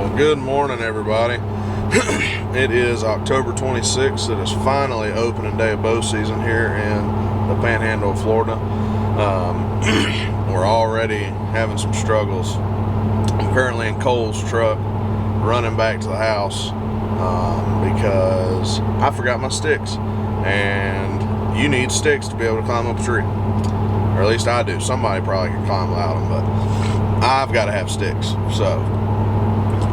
Well, good morning, everybody. It is October 26th. It is finally opening day of bow season here in the Panhandle of Florida. We're already having some struggles. I'm currently in Cole's truck running back to the house because I forgot my sticks. And you need sticks to be able to climb up a tree. Or at least I do. Somebody probably can climb without them, but I've got to have sticks. So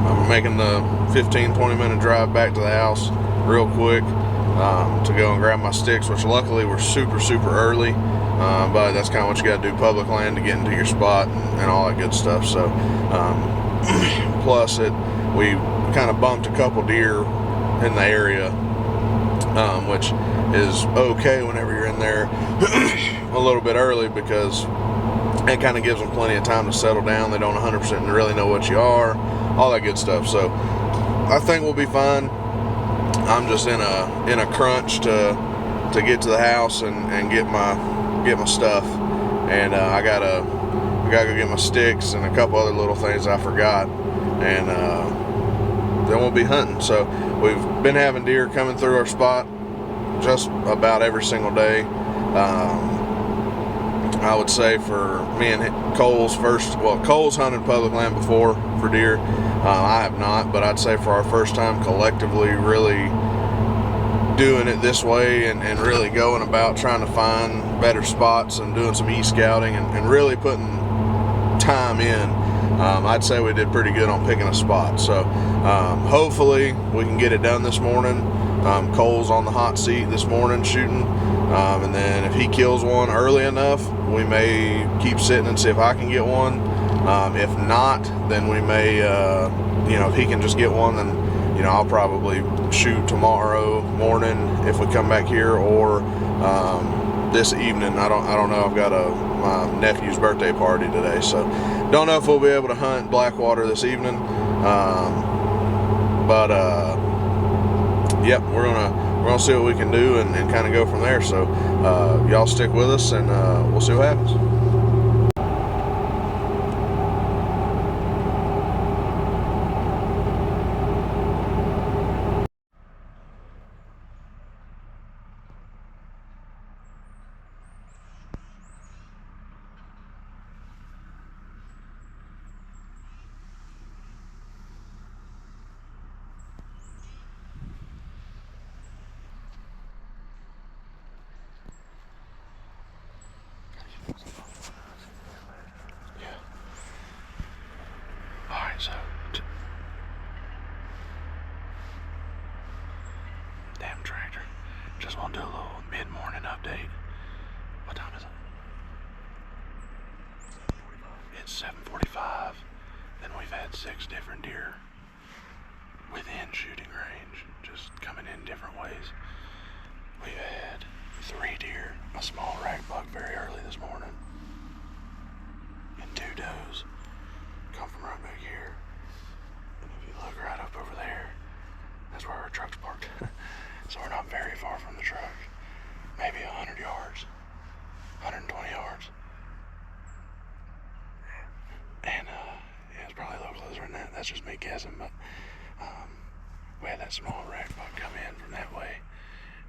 I'm making the 15-20 minute drive back to the house real quick to go and grab my sticks, which luckily were super early, but that's kind of what you got to do, public land, to get into your spot and all that good stuff. So plus we kind of bumped a couple deer in the area, which is okay whenever you're in there a little bit early, because it kind of gives them plenty of time to settle down. They don't 100% really know what you are, all that good stuff. So I think we'll be fine. I'm just in a crunch to get to the house and get my stuff, and I gotta go get my sticks and a couple other little things I forgot, and then we'll be hunting. So we've been having deer coming through our spot just about every single day. I would say for me and Cole's Cole's hunted public land before for deer. I have not, but I'd say for our first time collectively really doing it this way and really going about trying to find better spots and doing some e-scouting and really putting time in, I'd say we did pretty good on picking a spot. So hopefully we can get it done this morning. Cole's on the hot seat this morning shooting, and then if he kills one early enough, we may keep sitting and see if I can get one. If not, then we may, if he can just get one, then I'll probably shoot tomorrow morning if we come back here, or this evening. I don't know. I've got my nephew's birthday party today, so don't know if we'll be able to hunt Blackwater this evening. Yep, we're gonna see what we can do and kind of go from there. So y'all stick with us, and we'll see what happens. So, damn tractor. Just want to do a little mid-morning update. What time is it? It's 7:45, and we've had 6 different deer within shooting range, just coming in different ways. We've had 3 deer, a small rack buck very early this morning, and 2 does come from right back here. And if you look right up over there, that's where our truck's parked. So we're not very far from the truck. Maybe 100 yards, 120 yards. And it's probably a little closer than that. That's just me guessing, but we had that small rack buck come in from that way,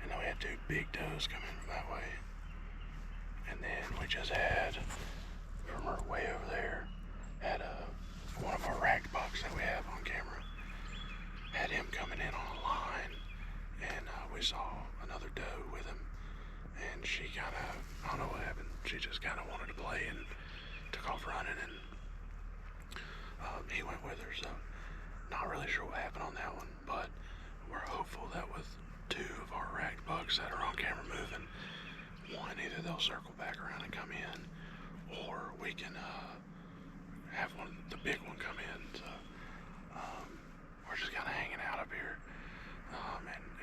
and then we had 2 big does come in from that way. And then we just had, from way over there, had one of our rack bucks that we have on camera, had him coming in on a line, and we saw another doe with him, and she kind of, I don't know what happened, she just kind of wanted to play and took off running, and he went with her. So not really sure what happened on that one, but we're hopeful that with 2 of our rack bucks that are on camera moving, one, either they'll circle back around and come in, or we can have the big one come in. So we're just kind of hanging out up here,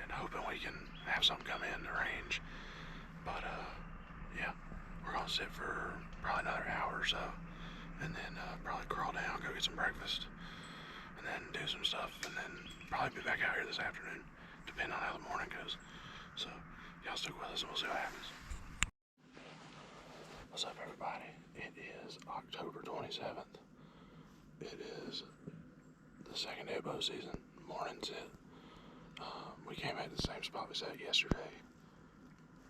and hoping we can have something come in the range. But yeah, we're gonna sit for probably another hour or so, and then probably crawl down, go get some breakfast, and then do some stuff, and then probably be back out here this afternoon, depending on how the morning goes. So y'all stick with us and we'll see what happens. What's up, everybody? It is October 27th. It is the second day of bow season. Morning sit. We came at the same spot we sat yesterday,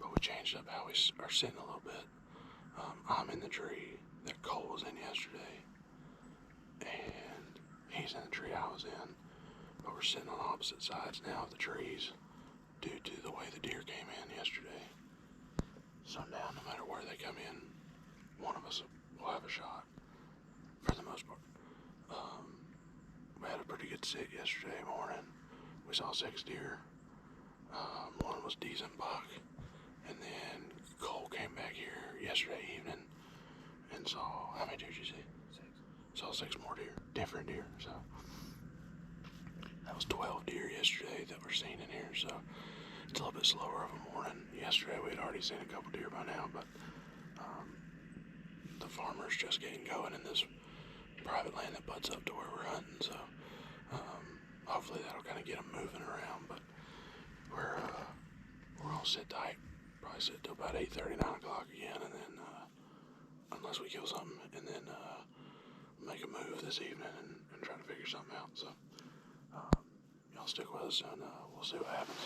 but we changed up how we are sitting a little bit. I'm in the tree that Cole was in yesterday, and he's in the tree I was in, but we're sitting on opposite sides now of the trees due to the way the deer came in yesterday. Sundown, no matter where they come in, one of us will have a shot, for the most part. We had a pretty good sit yesterday morning. We saw 6 deer. One was decent buck, and then Cole came back here yesterday evening and saw, how many deer did you see? 6. Saw 6 more deer, different deer, so. That was 12 deer yesterday that were seen in here, so it's a little bit slower of a morning. Yesterday we had already seen a couple deer by now, but the farmer's just getting going in this private land that butts up to where we're hunting, so hopefully that'll kind of get them moving around, but we're gonna sit tight, probably sit till about 8:30, 9 o'clock again, and then unless we kill something, and then make a move this evening and try to figure something out. So y'all stick with us, and we'll see what happens.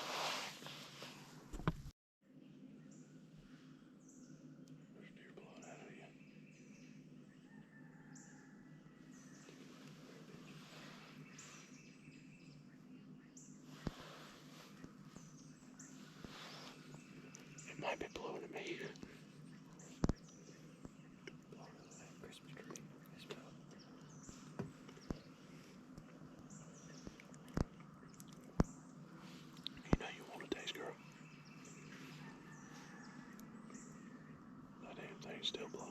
There's deer blowing out of you. It might be blowing at me. You know you want a taste, girl. That damn thing's still blowing.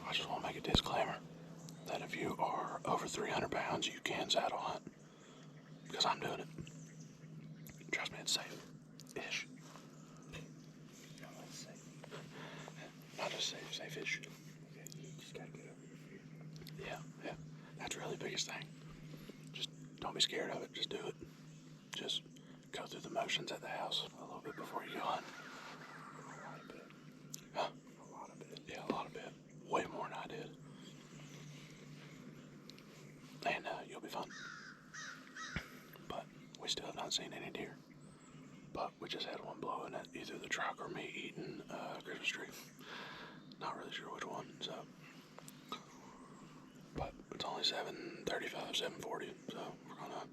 I just want to make a disclaimer that if you are over 300 pounds, you can saddle hunt, because I'm doing it. Trust me, it's safe. Ish. Not just safe, safe-ish. Okay, you just gotta get over your fear. Yeah. That's really the biggest thing. Just don't be scared of it. Just do it. Just go through the motions at the house a little bit before you go hunt. A lot of bit. Huh? A lot of bit. Yeah, a lot of it. Way more than I did. And you'll be fine. But we still have not seen any deer. But we just had one blowing at either the truck or me eating Christmas tree. Not really sure which one, so. But it's only 7:35, 7:40, so we're gonna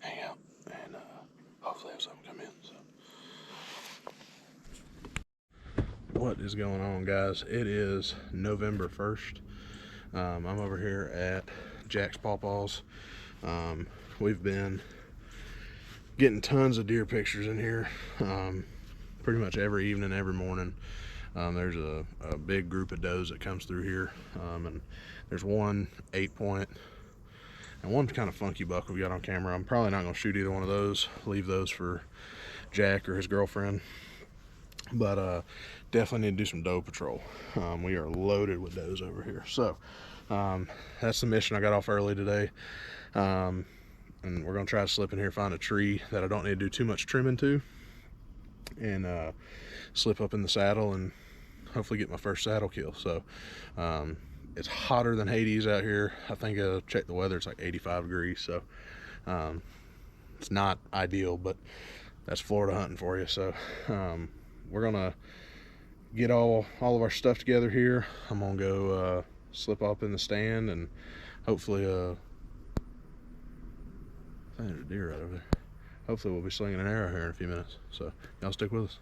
hang out and hopefully have something come in, so. What is going on, guys? It is November 1st. I'm over here at Jack's Pawpaws. We've been getting tons of deer pictures in here pretty much every evening, every morning. There's a big group of does that comes through here, and there's one 8-point and one kind of funky buck we got on camera. I'm probably not going to shoot either one of those, leave those for Jack or his girlfriend, but definitely need to do some doe patrol. We are loaded with does over here, so that's the mission. I got off early today, and we're gonna try to slip in here, find a tree that I don't need to do too much trimming to, and slip up in the saddle and hopefully get my first saddle kill. So it's hotter than Hades out here. I think I checked the weather, it's like 85 degrees, so it's not ideal, but that's Florida hunting for you. So we're gonna get all of our stuff together here. I'm gonna go slip up in the stand, and hopefully I think there's a deer right over there. Hopefully we'll be slinging an arrow here in a few minutes, so y'all stick with us.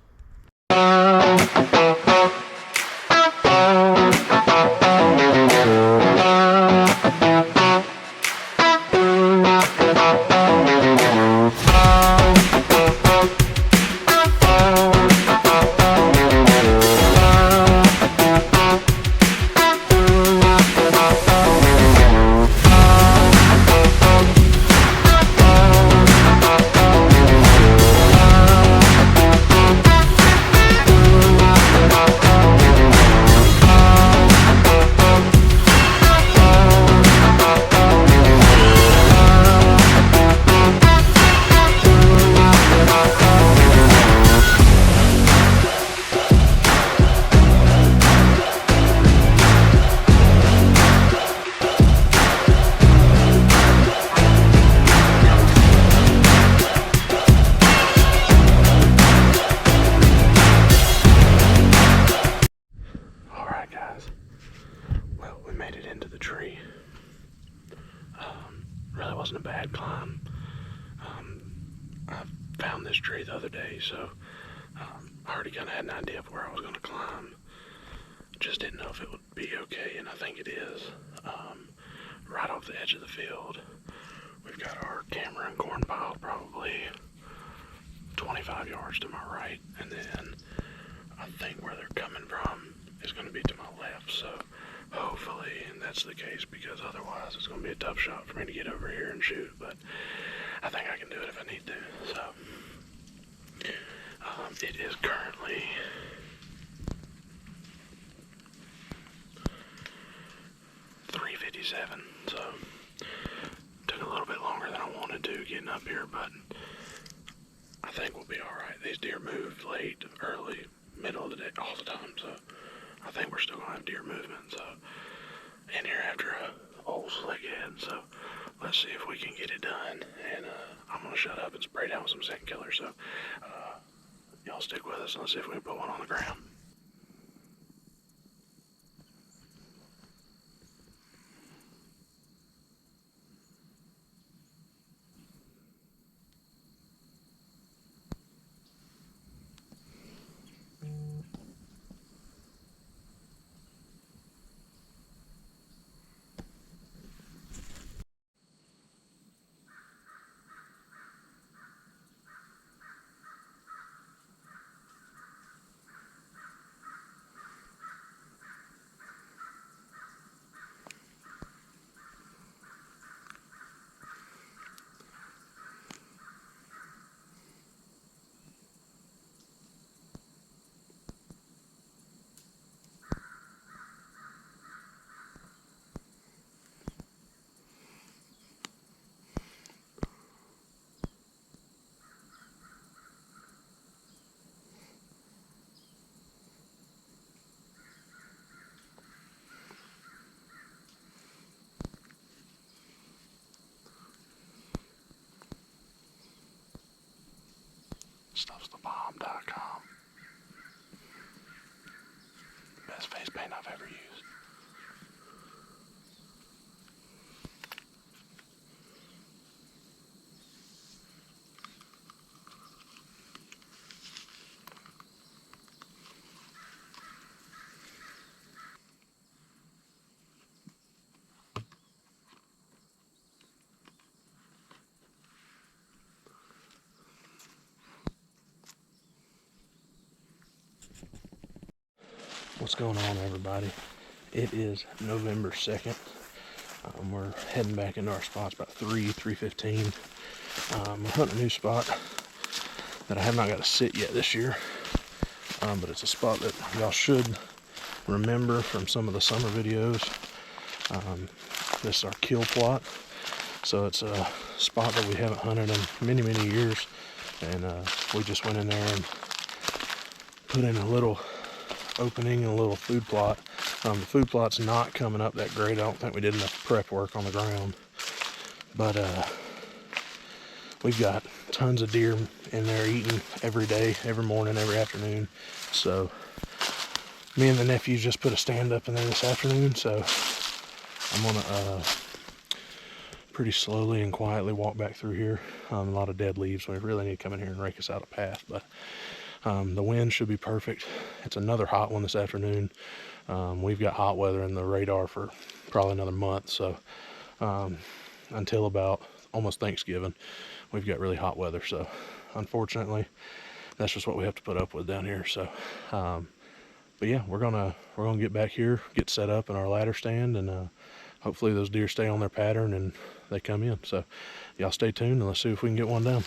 really wasn't a bad climb. I found this tree the other day, so I already kind of had an idea of where I was going to climb. Just didn't know if it would be okay, and I think it is. Right off the edge of the field, we've got our Cameron corn pile probably 25 yards to my right, and then I think where they're coming from is going to be to my left, so hopefully that's the case, because otherwise it's going to be a tough shot for me to get over here and shoot, but I think I can do it if I need to. So it is currently 3:57, so took a little bit longer than I wanted to getting up here, but I think we'll be alright. These deer move late, early, middle of the day, all the time, so I think we're still going to have deer movement. So in here after a old slick head, so let's see if we can get it done, and I'm going to shut up and spray down with some scent killer, so y'all stick with us and let's see if we can put one on the ground. StuffsTheBomb.com. Best face paint I've ever used. What's going on, everybody? It is November 2nd. We're heading back into our spots about 3:15. We're hunting a new spot that I have not got to sit yet this year, but it's a spot that y'all should remember from some of the summer videos. This is our kill plot, so it's a spot that we haven't hunted in many years, and we just went in there and put in a little opening and a little food plot. The food plot's not coming up that great. I don't think we did enough prep work on the ground, but we've got tons of deer in there eating every day, every morning, every afternoon. So me and the nephews just put a stand up in there this afternoon, so I'm gonna pretty slowly and quietly walk back through here. A lot of dead leaves. We really need to come in here and rake us out a path, but the wind should be perfect. It's another hot one this afternoon. We've got hot weather in the radar for probably another month, so until about almost Thanksgiving, we've got really hot weather. So unfortunately, that's just what we have to put up with down here. So but yeah, we're gonna get back here, get set up in our ladder stand, and hopefully those deer stay on their pattern and they come in. So y'all stay tuned and let's see if we can get one down.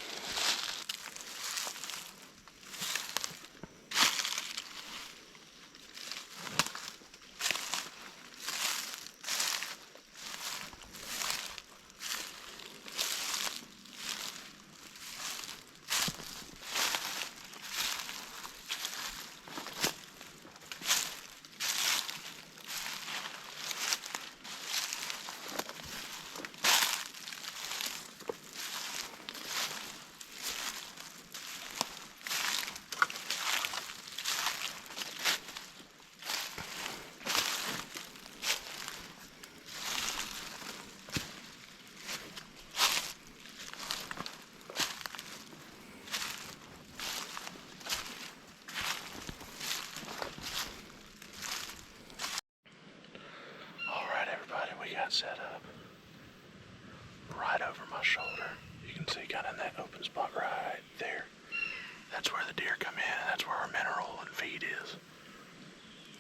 right over my shoulder. You can see kind of in that open spot right there. That's where the deer come in, and that's where our mineral and feed is.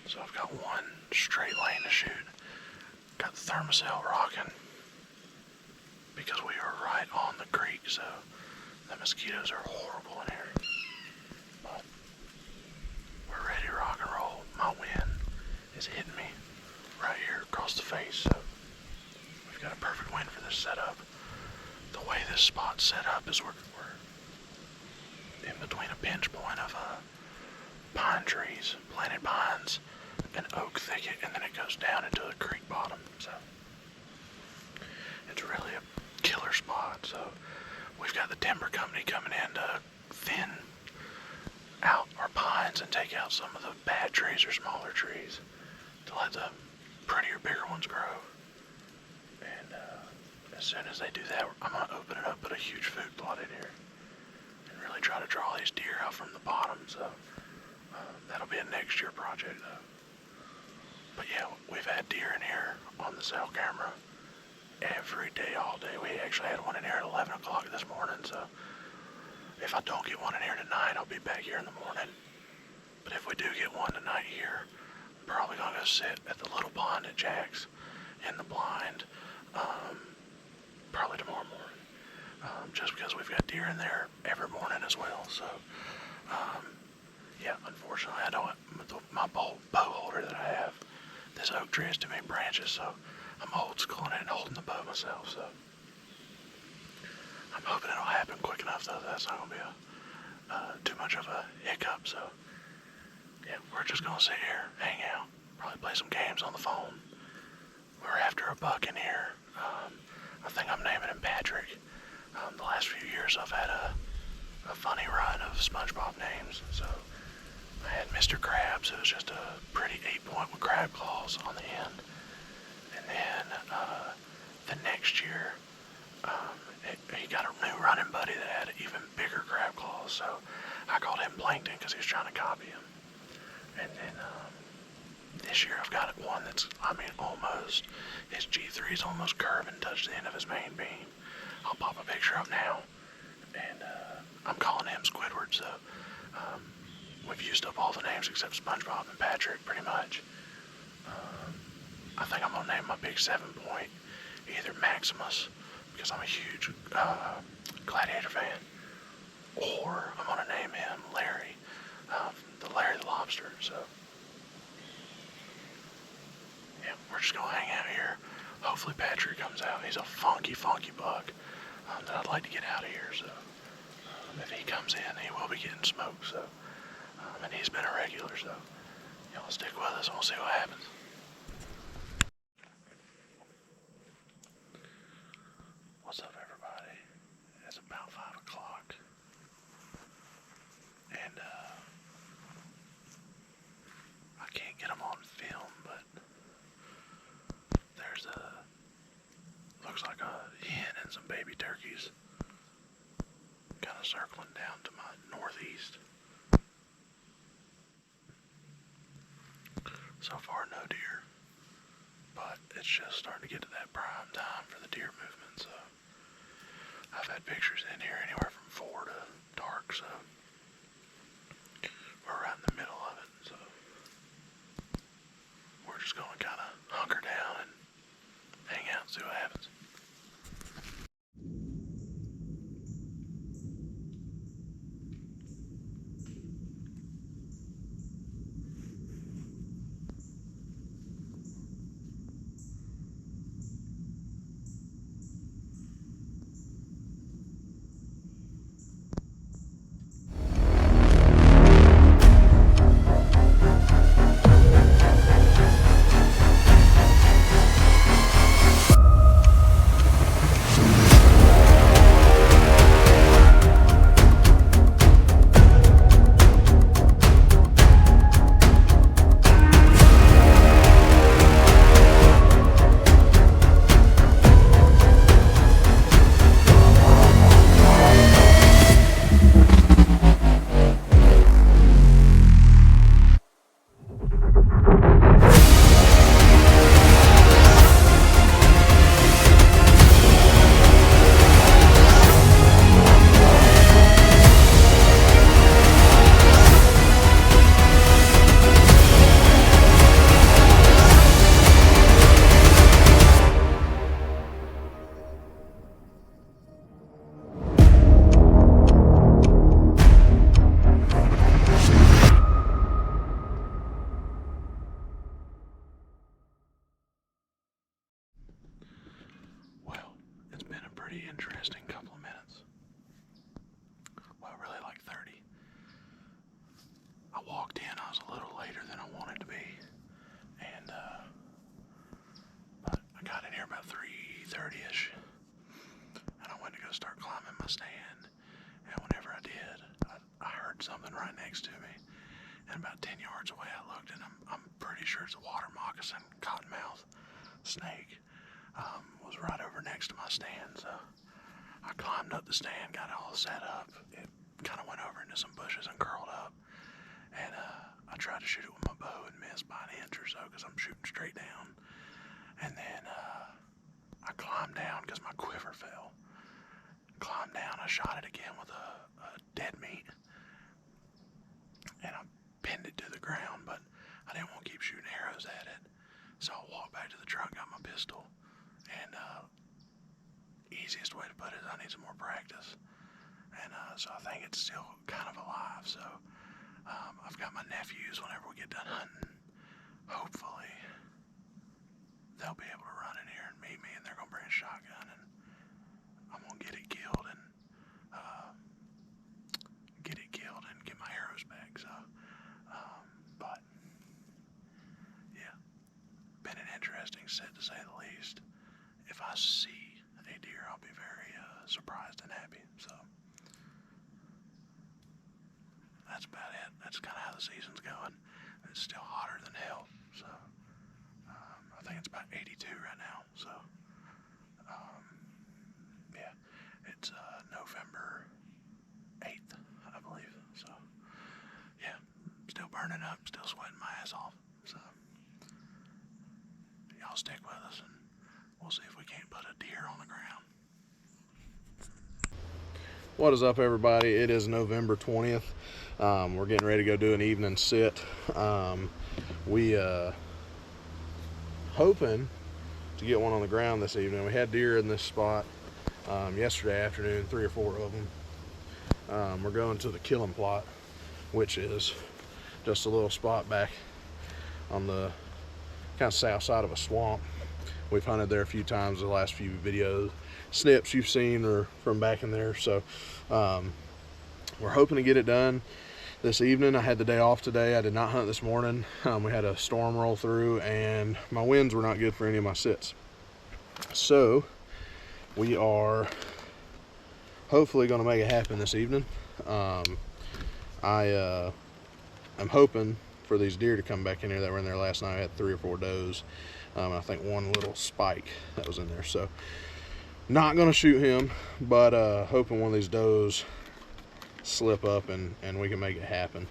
So I've got one straight lane to shoot. Got the thermocell rocking because we are right on the creek, so the mosquitoes are horrible in here. But we're ready to rock and roll. My wind is hitting me right here across the face, so we've got a perfect wind for this setup. The way this spot's set up is we're in between a pinch point of pine trees, planted pines, an oak thicket, and then it goes down into the creek bottom. So it's really a killer spot. So we've got the timber company coming in to thin out our pines and take out some of the bad trees or smaller trees to let the prettier, bigger ones grow. And as soon as they do that, I'm going to open it up, put a huge food plot in here, and really try to draw these deer out from the bottom. So that'll be a next year project though. But yeah, we've had deer in here on the cell camera every day, all day. We actually had one in here at 11 o'clock this morning, so if I don't get one in here tonight, I'll be back here in the morning. But if we do get one tonight here, I'm probably gonna go sit at the little pond at Jack's in the blind, probably tomorrow morning, just because we've got deer in there every morning as well. So yeah, unfortunately, I don't, my bow holder that I have, this oak tree has too many branches, so I'm old schooling it and holding the bow myself. So I'm hoping it'll happen quick enough, though. That's not gonna be too much of a hiccup. So yeah, we're just gonna sit here, hang out, probably play some games on the phone. We're after a buck in here. I think I'm naming him Patrick. The last few years I've had a funny run of SpongeBob names. So I had Mr. Krabs, who was just a pretty 8-point with crab claws on the end. And then the next year, he got a new running buddy that had even bigger crab claws. So I called him Plankton because he was trying to copy him. And then this year I've got one that's, almost, his G3 is almost curved and touched the end of his main beam. I'll pop a picture up now. And I'm calling him Squidward, so we've used up all the names except SpongeBob and Patrick, pretty much. I think I'm gonna name my big 7-point either Maximus, because I'm a huge Gladiator fan, or I'm gonna name him Larry, the Larry the Lobster. So yeah, we're just gonna hang out here. Hopefully Patrick comes out. He's a funky buck that I'd like to get out of here. So if he comes in, he will be getting smoked. So and he's been a regular. So y'all stick with us and we'll see what happens. What's up, everybody? It's about 5 o'clock. And I can't get them on film, but there's looks like a hen and some baby turkeys kind of circling down to my northeast. So far, no deer, but it's just starting to get to that prime time for the deer movement. So I've had pictures in here anywhere from 4 to dark, so we're right in the middle of it. So we're just going to kind of hunker down and hang out and see what happens. pretty interesting couple of minutes. Well, really like 30. I walked in, I was a little later than I wanted to be. And, but I got in here about 3:30ish. And I went to go start climbing my stand. And whenever I did, I heard something right next to me. And about 10 yards away, I looked, and I'm pretty sure it's a water moccasin, cottonmouth snake. Was right over next to my stand, so I climbed up the stand, got it all set up. It kind of went over into some bushes and curled up, and I tried to shoot it with my bow and missed by an inch or so because I'm shooting straight down. And then I climbed down because my quiver fell. Climbed down, I shot it again with a dead meat, and I pinned it to the ground, but I didn't want to keep shooting arrows at it, so I walked back to the truck, got my pistol. And easiest way to put it is I need some more practice. And so I think it's still kind of alive. So I've got my nephews whenever we get done hunting. Hopefully they'll be able to run in here and meet me, and they're going to bring a shotgun, and I'm going to get it killed and get my arrows back. So, but yeah, been an interesting set to say the least. If I see a deer, I'll be very surprised and happy. So that's about it. That's kind of how the season's going. It's still hotter than hell. So I think it's about 82 right now. So yeah, it's November 8th, I believe. So yeah, still burning up, still sweating my ass off. So y'all stick with us, and we'll see if we can't put a deer on the ground. What is up, everybody? It is November 20th. We're getting ready to go do an evening sit. We hoping to get one on the ground this evening. We had deer in this spot yesterday afternoon, 3 or 4 of them. We're going to the killing plot, which is just a little spot back on the kind of south side of a swamp. We've hunted there a few times. The last few video snips you've seen are from back in there. So we're hoping to get it done this evening. I had the day off today. I did not hunt this morning. We had a storm roll through, and my winds were not good for any of my sits. So we are hopefully going to make it happen this evening. I'm hoping for these deer to come back in here that were in there last night. I had 3 or 4 does. I think one little spike that was in there. So not going to shoot him, but hoping one of these does slip up and we can make it happen.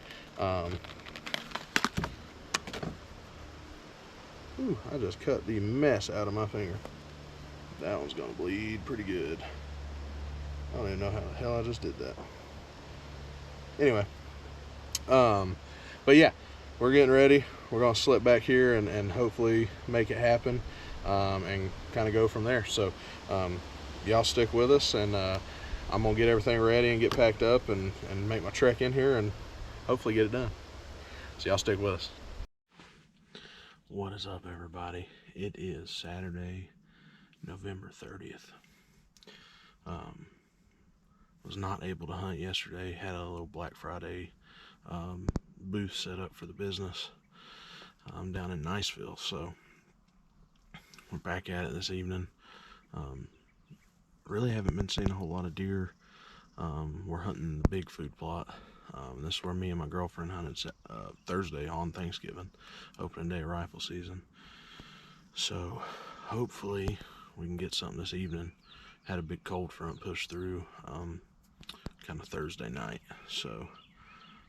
Ooh, I just cut the mess out of my finger. That one's going to bleed pretty good. I don't even know how the hell I just did that. Anyway, but yeah, we're getting ready. We're going to slip back here and hopefully make it happen, and kind of go from there. So y'all stick with us, and I'm going to get everything ready and get packed up and make my trek in here and hopefully get it done. So y'all stick with us. What is up, everybody? It is Saturday, November 30th. Was not able to hunt yesterday. Had a little Black Friday booth set up for the business down in Niceville, so we're back at it this evening. Really haven't been seeing a whole lot of deer. We're hunting the big food plot. This is where me and my girlfriend hunted Thursday on Thanksgiving, opening day of rifle season. So hopefully we can get something this evening. Had a big cold front push through kind of Thursday night, so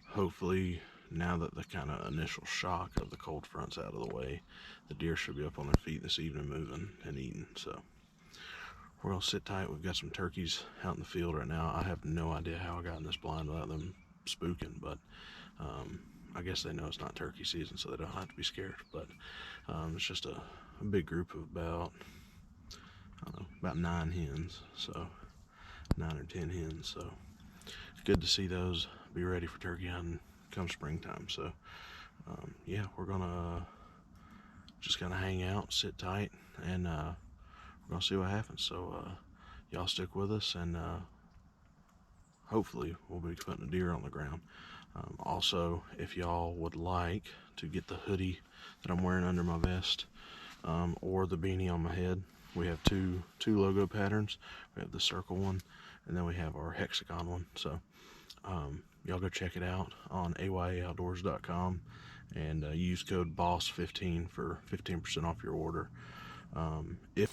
hopefully now that the kind of initial shock of the cold front's out of the way, the deer should be up on their feet this evening, moving and eating. So we're gonna sit tight. We've got some turkeys out in the field right now. I have no idea how I got in this blind without them spooking, but I guess they know it's not turkey season, so they don't have to be scared. But it's just a big group of about, I don't know, about 9 hens, so 9 or 10 hens. So it's good to see those be ready for turkey hunting come springtime. So yeah, we're gonna just kind of hang out, sit tight, and we're gonna see what happens. So y'all stick with us, and hopefully we'll be putting a deer on the ground. Also, if y'all would like to get the hoodie that I'm wearing under my vest, or the beanie on my head, we have two logo patterns. We have the circle one, and then we have our hexagon one. So y'all go check it out on ayyaoutdoors.com and use code BOSS15 for 15% off your order. If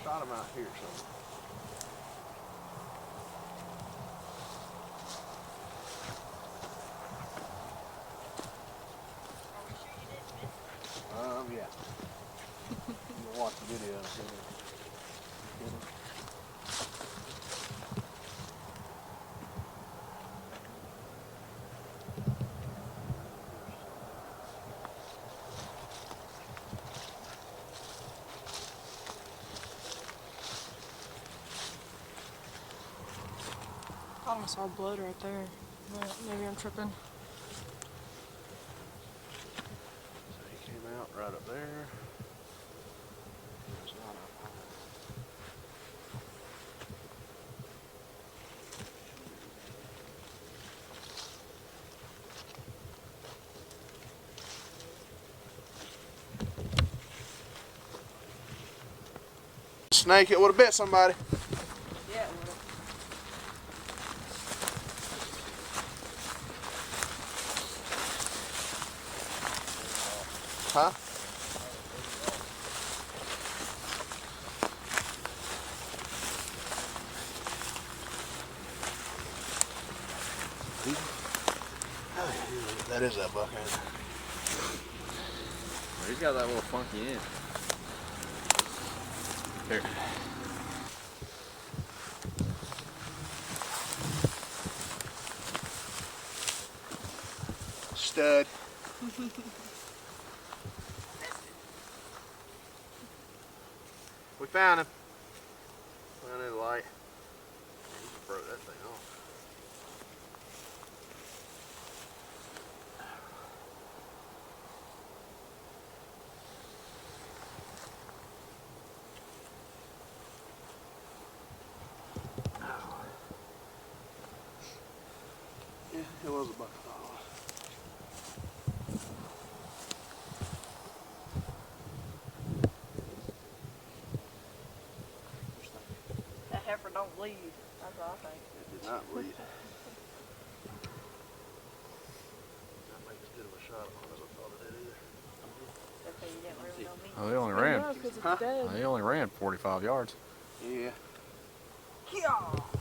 Shot him out here somewhere. I almost saw blood right there. But maybe I'm tripping. So he came out right up there. There's not up high. Snake, it would have bit somebody. Yeah, it would have. Huh? That is that buck, ain't it? He's got that little funky end. Here. Stud. We found him. Found in the light. Man, he just broke that thing off. Yeah, it was a buck. That heifer don't bleed. That's what I think. It did not bleed. Not make as good of a shot on it as I thought it did either. That's how you didn't really know me. Oh, they only ran. because it's Huh? dead. They only ran 45 yards. Yeah. Yeah.